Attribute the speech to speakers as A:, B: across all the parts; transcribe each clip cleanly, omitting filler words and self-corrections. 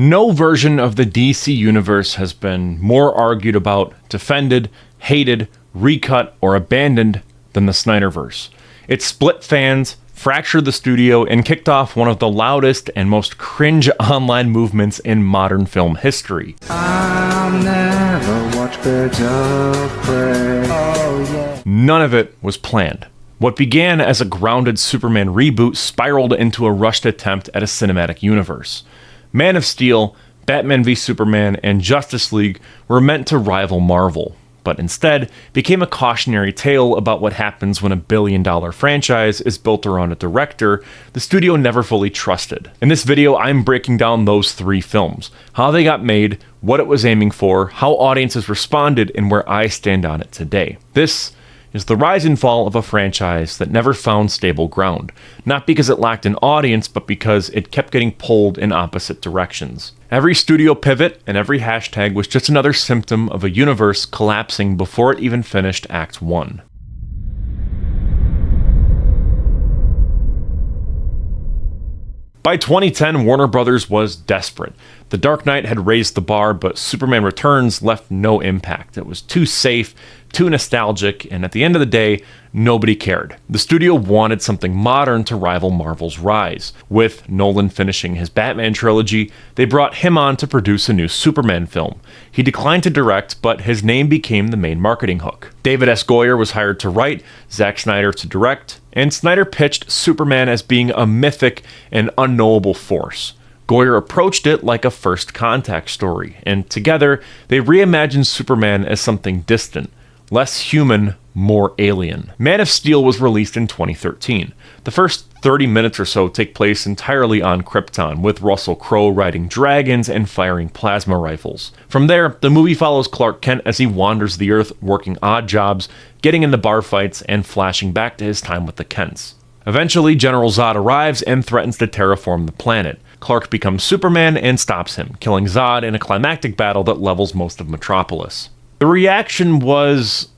A: No version of the DC universe has been more argued about, defended, hated, recut, or abandoned than the Snyderverse. It split fans, fractured the studio, and kicked off one of the loudest and most cringe online movements in modern film history.
B: I'll never watch Birds of Prey. Oh, yeah.
A: None of it was planned. What began as a grounded Superman reboot spiraled into a rushed attempt at a cinematic universe. Man of Steel, Batman v Superman, and Justice League were meant to rival Marvel, but instead became a cautionary tale about what happens when a billion-dollar franchise is built around a director the studio never fully trusted. In this video, I'm breaking down those three films, how they got made, what it was aiming for, how audiences responded, and where I stand on it today. This is the rise and fall of a franchise that never found stable ground, not because it lacked an audience, but because it kept getting pulled in opposite directions. Every studio pivot and every hashtag was just another symptom of a universe collapsing before it even finished Act 1. By 2010, Warner Bros. Was desperate. The Dark Knight had raised the bar, but Superman Returns left no impact. It was too safe, too nostalgic, and at the end of the day, nobody cared. The studio wanted something modern to rival Marvel's rise. With Nolan finishing his Batman trilogy, they brought him on to produce a new Superman film. He declined to direct, but his name became the main marketing hook. David S. Goyer was hired to write, Zack Snyder to direct, and Snyder pitched Superman as being a mythic and unknowable force. Goyer approached it like a first contact story, and together they reimagined Superman as something distant, less human, more alien. Man of Steel was released in 2013. The first 30 minutes or so take place entirely on Krypton, with Russell Crowe riding dragons and firing plasma rifles. From there, the movie follows Clark Kent as he wanders the Earth, working odd jobs, getting into bar fights, and flashing back to his time with the Kents. Eventually, General Zod arrives and threatens to terraform the planet. Clark becomes Superman and stops him, killing Zod in a climactic battle that levels most of Metropolis. The reaction was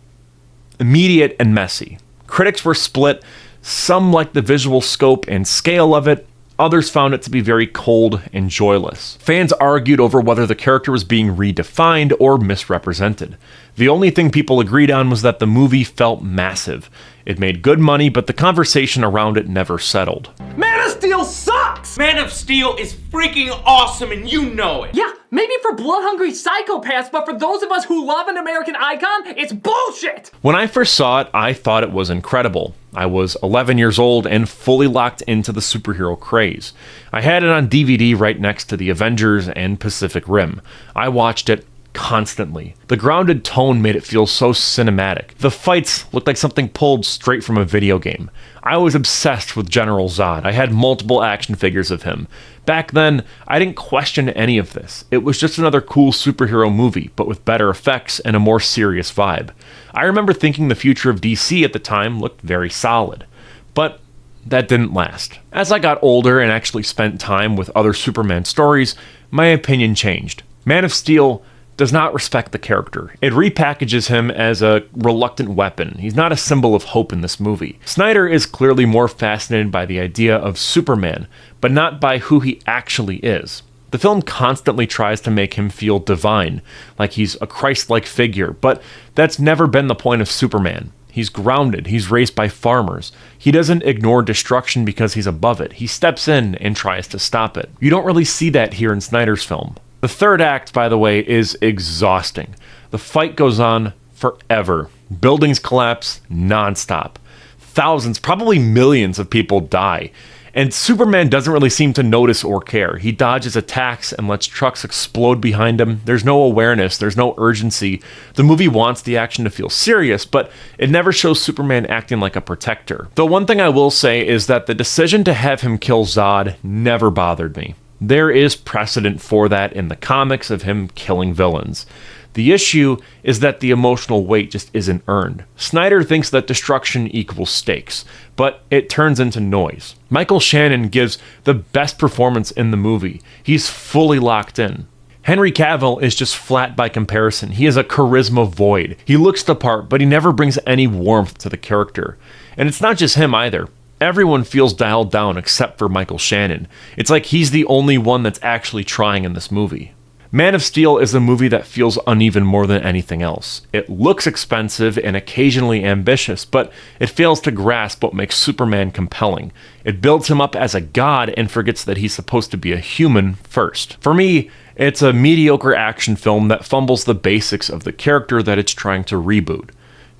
A: immediate and messy. Critics were split. Some liked the visual scope and scale of it. Others found it to be very cold and joyless. Fans argued over whether the character was being redefined or misrepresented. The only thing people agreed on was that the movie felt massive. It made good money, but the conversation around it never settled.
C: Man of Steel sucks!
D: Man of Steel is freaking awesome and you know it!
C: Yeah, maybe for blood-hungry psychopaths, but for those of us who love an American icon, it's bullshit!
A: When I first saw it, I thought it was incredible. I was 11 years old and fully locked into the superhero craze. I had it on DVD right next to the Avengers and Pacific Rim. I watched it constantly. The grounded tone made it feel so cinematic. The fights looked like something pulled straight from a video game. I was obsessed with General Zod. I had multiple action figures of him. Back then, I didn't question any of this. It was just another cool superhero movie, but with better effects and a more serious vibe. I remember thinking the future of DC at the time looked very solid. But that didn't last. As I got older and actually spent time with other Superman stories, my opinion changed. Man of Steel does not respect the character. It repackages him as a reluctant weapon. He's not a symbol of hope in this movie. Snyder is clearly more fascinated by the idea of Superman, but not by who he actually is. The film constantly tries to make him feel divine, like he's a Christ-like figure, but that's never been the point of Superman. He's grounded, he's raised by farmers. He doesn't ignore destruction because he's above it. He steps in and tries to stop it. You don't really see that here in Snyder's film. The third act, by the way, is exhausting. The fight goes on forever. Buildings collapse nonstop. Thousands, probably millions of people die. And Superman doesn't really seem to notice or care. He dodges attacks and lets trucks explode behind him. There's no awareness, there's no urgency. The movie wants the action to feel serious, but it never shows Superman acting like a protector. Though one thing I will say is that the decision to have him kill Zod never bothered me. There is precedent for that in the comics of him killing villains. The issue is that the emotional weight just isn't earned. Snyder thinks that destruction equals stakes, but it turns into noise. Michael Shannon gives the best performance in the movie. He's fully locked in. Henry Cavill is just flat by comparison. He is a charisma void. He looks the part, but he never brings any warmth to the character. And it's not just him either. Everyone feels dialed down except for Michael Shannon. It's like he's the only one that's actually trying in this movie. Man of Steel is a movie that feels uneven more than anything else. It looks expensive and occasionally ambitious, but it fails to grasp what makes Superman compelling. It builds him up as a god and forgets that he's supposed to be a human first. For me, it's a mediocre action film that fumbles the basics of the character that it's trying to reboot.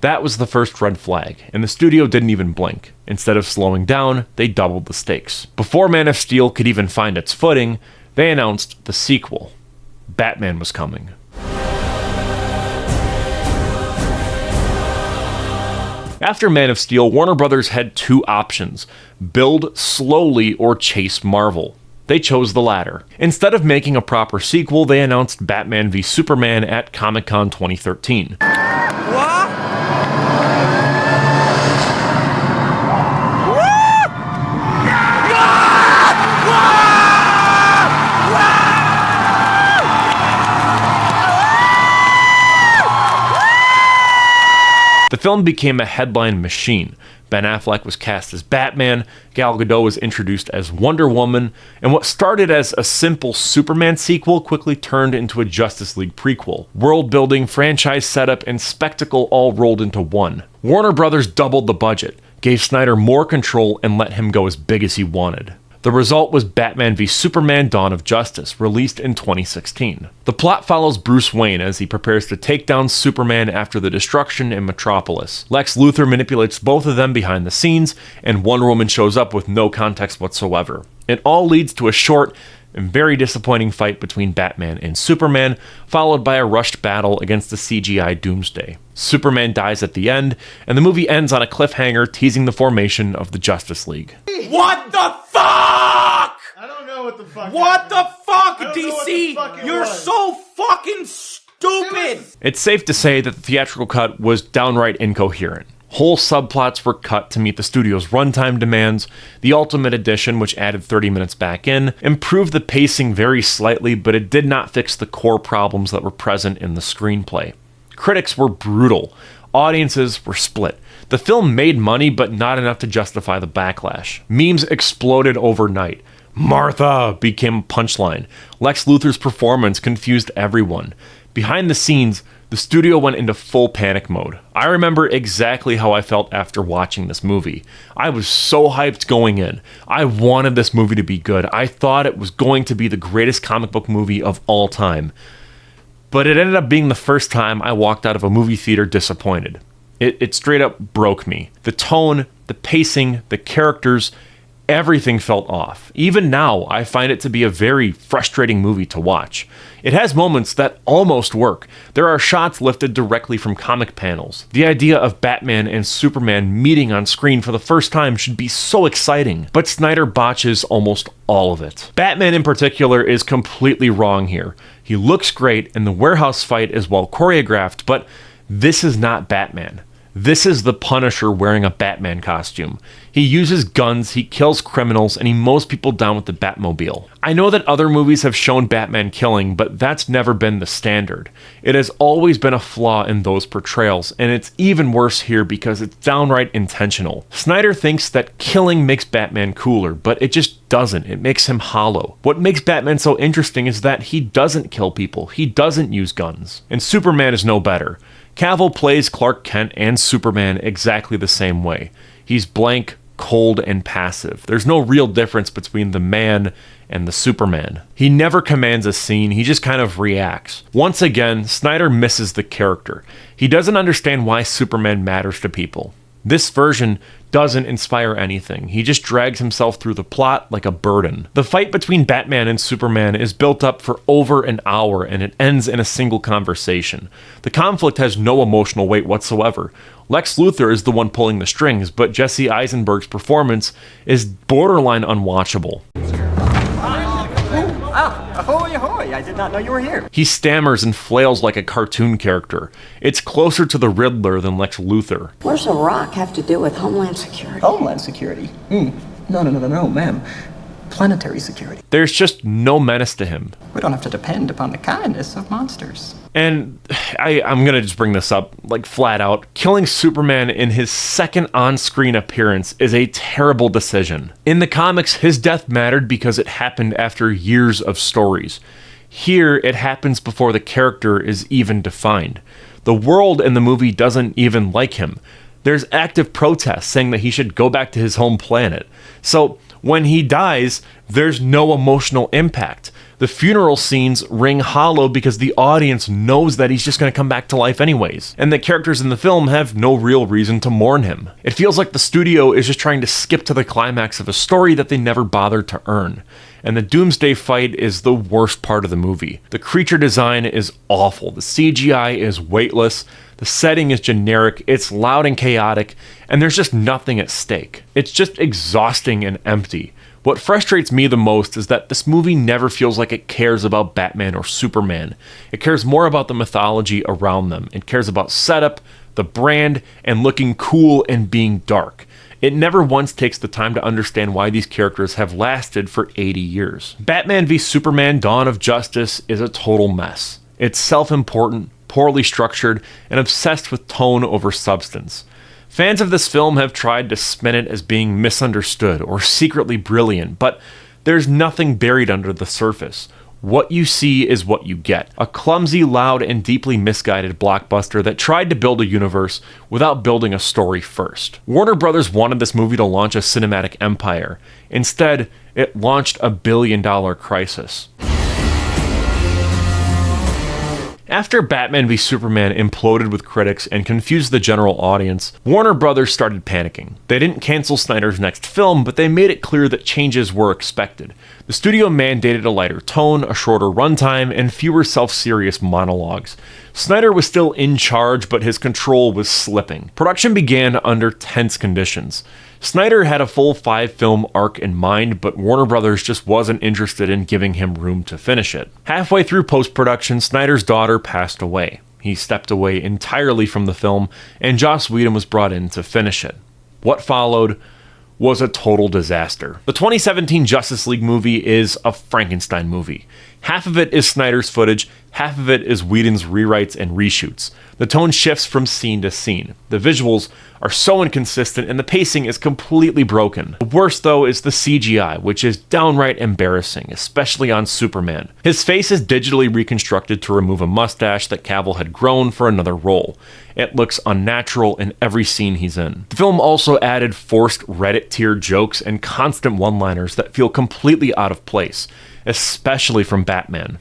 A: That was the first red flag, and the studio didn't even blink. Instead of slowing down, they doubled the stakes. Before Man of Steel could even find its footing, they announced the sequel. Batman was coming. After Man of Steel, Warner Brothers had two options: build slowly or chase Marvel. They chose the latter. Instead of making a proper sequel, they announced Batman v Superman at Comic-Con 2013. The film became a headline machine. Ben Affleck was cast as Batman, Gal Gadot was introduced as Wonder Woman, and what started as a simple Superman sequel quickly turned into a Justice League prequel. World building, franchise setup, and spectacle all rolled into one. Warner Brothers doubled the budget, gave Snyder more control, and let him go as big as he wanted. The result was Batman v Superman: Dawn of Justice, released in 2016. The plot follows Bruce Wayne as he prepares to take down Superman after the destruction in Metropolis. Lex Luthor manipulates both of them behind the scenes, and Wonder Woman shows up with no context whatsoever. It all leads to a short and very disappointing fight between Batman and Superman, followed by a rushed battle against the CGI Doomsday. Superman dies at the end, and the movie ends on a cliffhanger teasing the formation of the Justice League.
D: What the fuck?
E: I don't know what the fuck.
D: What the fuck,
E: I don't know
D: DC?
E: what the fuck it
D: You're
E: was.
D: so fucking stupid.
A: It's safe to say that the theatrical cut was downright incoherent. Whole subplots were cut to meet the studio's runtime demands. The Ultimate Edition, which added 30 minutes back in, improved the pacing very slightly, but it did not fix the core problems that were present in the screenplay. Critics were brutal. Audiences were split. The film made money, but not enough to justify the backlash. Memes exploded overnight. Martha became a punchline. Lex Luthor's performance confused everyone. Behind the scenes, the studio went into full panic mode. I remember exactly how I felt after watching this movie. I was so hyped going in. I wanted this movie to be good. I thought it was going to be the greatest comic book movie of all time. But it ended up being the first time I walked out of a movie theater disappointed. It straight up broke me. The tone, the pacing, the characters, everything felt off. Even now, I find it to be a very frustrating movie to watch. It has moments that almost work. There are shots lifted directly from comic panels. The idea of Batman and Superman meeting on screen for the first time should be so exciting, but Snyder botches almost all of it. Batman in particular is completely wrong here. He looks great and the warehouse fight is well choreographed, but this is not Batman. This is the Punisher wearing a Batman costume. He uses guns, he kills criminals, and he mows people down with the Batmobile. I know that other movies have shown Batman killing, but that's never been the standard. It has always been a flaw in those portrayals, and it's even worse here because it's downright intentional. Snyder thinks that killing makes Batman cooler, but it just doesn't. It makes him hollow. What makes Batman so interesting is that he doesn't kill people, he doesn't use guns. And Superman is no better. Cavill plays Clark Kent and Superman exactly the same way. He's blank, cold, and passive. There's no real difference between the man and the Superman. He never commands a scene, he just kind of reacts. Once again, Snyder misses the character. He doesn't understand why Superman matters to people. This version doesn't inspire anything. He just drags himself through the plot like a burden. The fight between Batman and Superman is built up for over an hour and it ends in a single conversation. The conflict has no emotional weight whatsoever. Lex Luthor is the one pulling the strings, but Jesse Eisenberg's performance is borderline unwatchable.
F: Ahoy, ahoy! I did not know you were here.
A: He stammers and flails like a cartoon character. It's closer to the Riddler than Lex Luthor.
G: Where's a rock have to do with Homeland Security?
F: Homeland Security? No, ma'am. planetary security.
A: There's just no menace to him.
F: We don't have to depend upon the kindness of monsters.
A: And I'm gonna just bring this up, like, flat out. Killing Superman in his second on-screen appearance is a terrible decision. In the comics, his death mattered because it happened after years of stories. Here, it happens before the character is even defined. The world in the movie doesn't even like him. There's active protests saying that he should go back to his home planet. So, when he dies, there's no emotional impact. The funeral scenes ring hollow because the audience knows that he's just going to come back to life anyways, and the characters in the film have no real reason to mourn him. It feels like the studio is just trying to skip to the climax of a story that they never bothered to earn. And the Doomsday fight is the worst part of the movie. The creature design is awful, the CGI is weightless, the setting is generic, it's loud and chaotic, and there's just nothing at stake. It's just exhausting and empty. What frustrates me the most is that this movie never feels like it cares about Batman or Superman. It cares more about the mythology around them. It cares about setup, the brand, and looking cool and being dark. It never once takes the time to understand why these characters have lasted for 80 years. Batman v Superman: Dawn of Justice is a total mess. It's self-important, poorly structured, and obsessed with tone over substance. Fans of this film have tried to spin it as being misunderstood or secretly brilliant, but there's nothing buried under the surface. What you see is what you get. A clumsy, loud, and deeply misguided blockbuster that tried to build a universe without building a story first. Warner Brothers wanted this movie to launch a cinematic empire. Instead, it launched a billion-dollar crisis. After Batman v Superman imploded with critics and confused the general audience, Warner Brothers started panicking. They didn't cancel Snyder's next film, but they made it clear that changes were expected. The studio mandated a lighter tone, a shorter runtime, and fewer self-serious monologues. Snyder was still in charge, but his control was slipping. Production began under tense conditions. Snyder had a full 5-film arc in mind, but Warner Brothers just wasn't interested in giving him room to finish it. Halfway through post-production, Snyder's daughter passed away. He stepped away entirely from the film, and Joss Whedon was brought in to finish it. What followed was a total disaster. The 2017 Justice League movie is a Frankenstein movie. Half of it is Snyder's footage, half of it is Whedon's rewrites and reshoots. The tone shifts from scene to scene. The visuals are so inconsistent and the pacing is completely broken. The worst though is the CGI, which is downright embarrassing, especially on Superman. His face is digitally reconstructed to remove a mustache that Cavill had grown for another role. It looks unnatural in every scene he's in. The film also added forced Reddit tier jokes and constant one-liners that feel completely out of place, especially from Batman.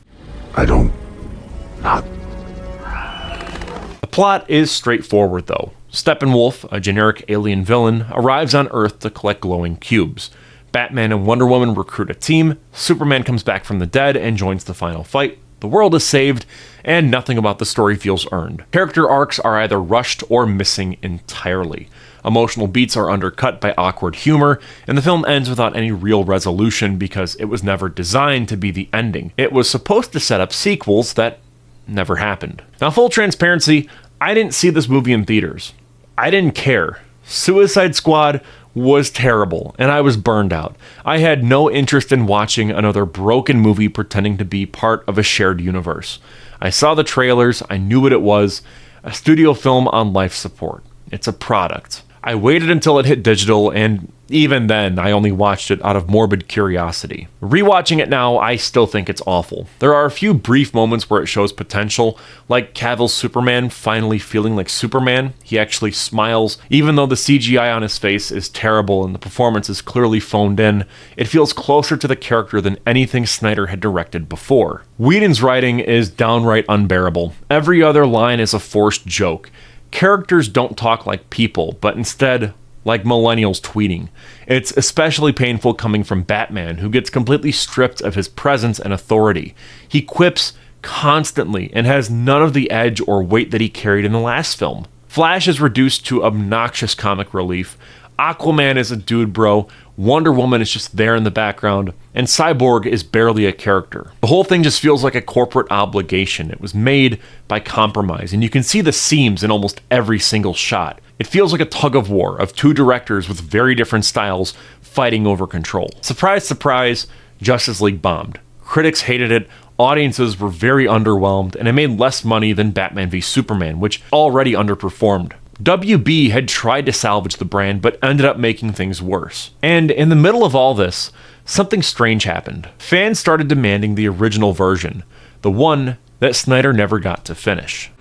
A: The plot is straightforward though. Steppenwolf, a generic alien villain, arrives on Earth to collect glowing cubes. Batman and Wonder Woman recruit a team, Superman comes back from the dead and joins the final fight. The world is saved, and nothing about the story feels earned. Character arcs are either rushed or missing entirely. Emotional beats are undercut by awkward humor, and the film ends without any real resolution because it was never designed to be the ending. It was supposed to set up sequels that never happened. Now, full transparency, I didn't see this movie in theaters. I didn't care. Suicide Squad was terrible, and I was burned out. I had no interest in watching another broken movie pretending to be part of a shared universe. I saw the trailers, I knew what it was, a studio film on life support. It's a product. I waited until it hit digital, and even then, I only watched it out of morbid curiosity. Rewatching it now, I still think it's awful. There are a few brief moments where it shows potential, like Cavill's Superman finally feeling like Superman. He actually smiles. Even though the CGI on his face is terrible and the performance is clearly phoned in, it feels closer to the character than anything Snyder had directed before. Whedon's writing is downright unbearable. Every other line is a forced joke. Characters don't talk like people, but instead like millennials tweeting. It's especially painful coming from Batman, who gets completely stripped of his presence and authority. He quips constantly and has none of the edge or weight that he carried in the last film. Flash is reduced to obnoxious comic relief. Aquaman is a dude bro. Wonder Woman is just there in the background, and Cyborg is barely a character. The whole thing just feels like a corporate obligation. It was made by compromise, and you can see the seams in almost every single shot. It feels like a tug of war of two directors with very different styles fighting over control. Surprise, surprise, Justice League bombed. Critics hated it, audiences were very underwhelmed, and it made less money than Batman v Superman, which already underperformed. WB had tried to salvage the brand, but ended up making things worse. And in the middle of all this, something strange happened. Fans started demanding the original version, the one that Snyder never got to finish.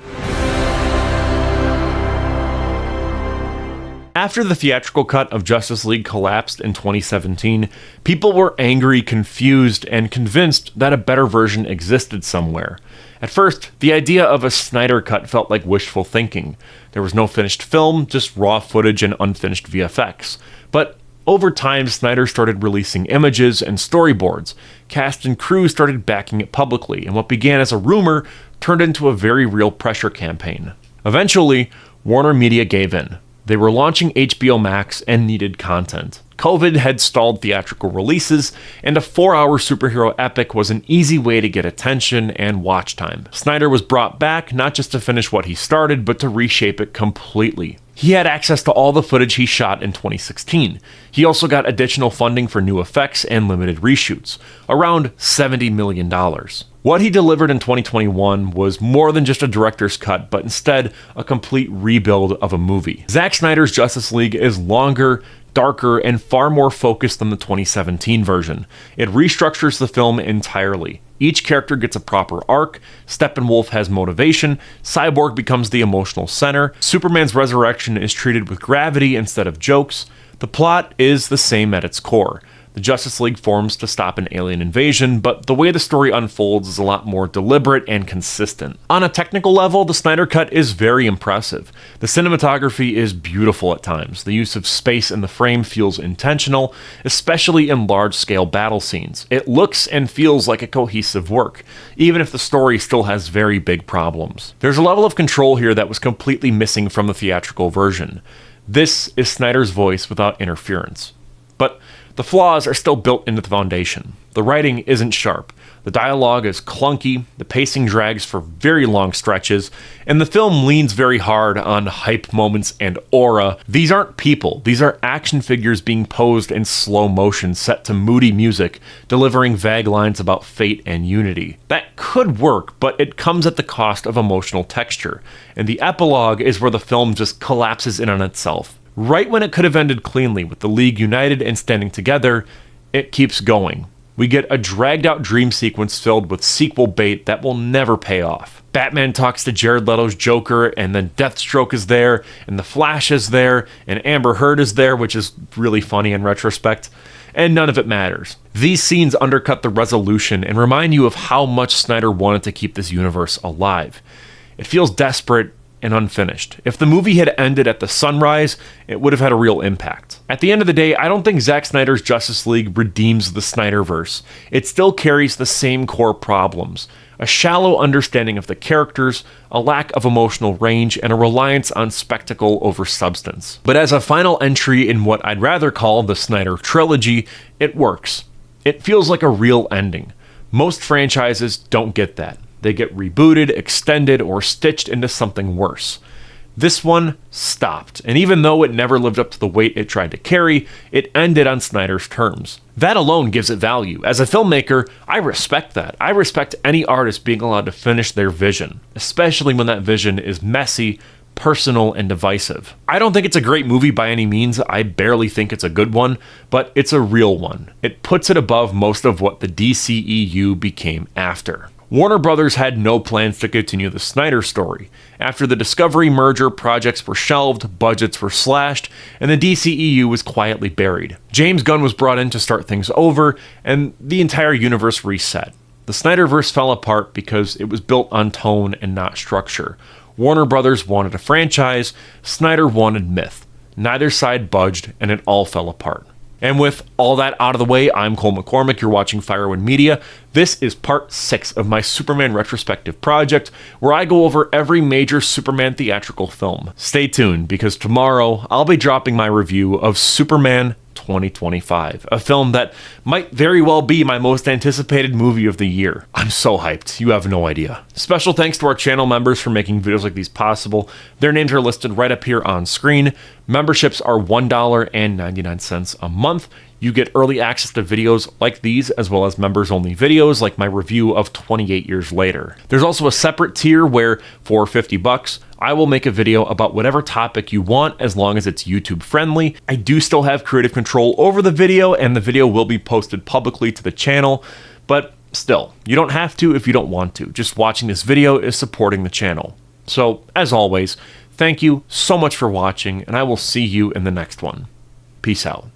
A: After the theatrical cut of Justice League collapsed in 2017, people were angry, confused, and convinced that a better version existed somewhere. At first, the idea of a Snyder Cut felt like wishful thinking. There was no finished film, just raw footage and unfinished VFX. But over time, Snyder started releasing images and storyboards. Cast and crew started backing it publicly, and what began as a rumor turned into a very real pressure campaign. Eventually, Warner Media gave in. They were launching HBO Max and needed content. COVID had stalled theatrical releases, and a 4-hour superhero epic was an easy way to get attention and watch time. Snyder was brought back not just to finish what he started, but to reshape it completely. He had access to all the footage he shot in 2016. He also got additional funding for new effects and limited reshoots, around $70 million. What he delivered in 2021 was more than just a director's cut, but instead a complete rebuild of a movie. Zack Snyder's Justice League is longer, darker, and far more focused than the 2017 version. It restructures the film entirely. Each character gets a proper arc, Steppenwolf has motivation, Cyborg becomes the emotional center, Superman's resurrection is treated with gravity instead of jokes. The plot is the same at its core. The Justice League forms to stop an alien invasion, but the way the story unfolds is a lot more deliberate and consistent. On a technical level, the Snyder Cut is very impressive. The cinematography is beautiful at times. The use of space in the frame feels intentional, especially in large-scale battle scenes. It looks and feels like a cohesive work, even if the story still has very big problems. There's a level of control here that was completely missing from the theatrical version. This is Snyder's voice without interference. But the flaws are still built into the foundation. The writing isn't sharp, the dialogue is clunky, the pacing drags for very long stretches, and the film leans very hard on hype moments and aura. These aren't people, these are action figures being posed in slow motion set to moody music, delivering vague lines about fate and unity. That could work, but it comes at the cost of emotional texture, and the epilogue is where the film just collapses in on itself. Right when it could have ended cleanly with the League united and standing together, it keeps going. We get a dragged-out dream sequence filled with sequel bait that will never pay off. Batman talks to Jared Leto's Joker, and then Deathstroke is there, and the Flash is there, and Amber Heard is there, which is really funny in retrospect, and none of it matters. These scenes undercut the resolution and remind you of how much Snyder wanted to keep this universe alive. It feels desperate and unfinished. If the movie had ended at the sunrise, it would have had a real impact. At the end of the day, I don't think Zack Snyder's Justice League redeems the Snyderverse. It still carries the same core problems: a shallow understanding of the characters, a lack of emotional range, and a reliance on spectacle over substance. But as a final entry in what I'd rather call the Snyder trilogy, it works. It feels like a real ending. Most franchises don't get that. They get rebooted, extended, or stitched into something worse. This one stopped, and even though it never lived up to the weight it tried to carry, it ended on Snyder's terms. That alone gives it value. As a filmmaker, I respect that. I respect any artist being allowed to finish their vision, especially when that vision is messy, personal, and divisive. I don't think it's a great movie by any means. I barely think it's a good one, but it's a real one. It puts it above most of what the DCEU became after. Warner Brothers had no plans to continue the Snyder story. After the Discovery merger, projects were shelved, budgets were slashed, and the DCEU was quietly buried. James Gunn was brought in to start things over, and the entire universe reset. The Snyderverse fell apart because it was built on tone and not structure. Warner Brothers wanted a franchise, Snyder wanted myth. Neither side budged, and it all fell apart. And with all that out of the way, I'm Cole McCormick, you're watching Firewind Media. This is part 6 of my Superman retrospective project, where I go over every major Superman theatrical film. Stay tuned, because tomorrow I'll be dropping my review of Superman 20. 2025, a film that might very well be my most anticipated movie of the year. I'm so hyped, you have no idea. Special thanks to our channel members for making videos like these possible. Their names are listed right up here on screen. Memberships are $1.99 a month. You get early access to videos like these, as well as members-only videos like my review of 28 Years Later. There's also a separate tier where, for $50, I will make a video about whatever topic you want, as long as it's YouTube friendly. I do still have creative control over the video, and the video will be posted publicly to the channel, but still, you don't have to if you don't want to. Just watching this video is supporting the channel. So, as always, thank you so much for watching, and I will see you in the next one. Peace out.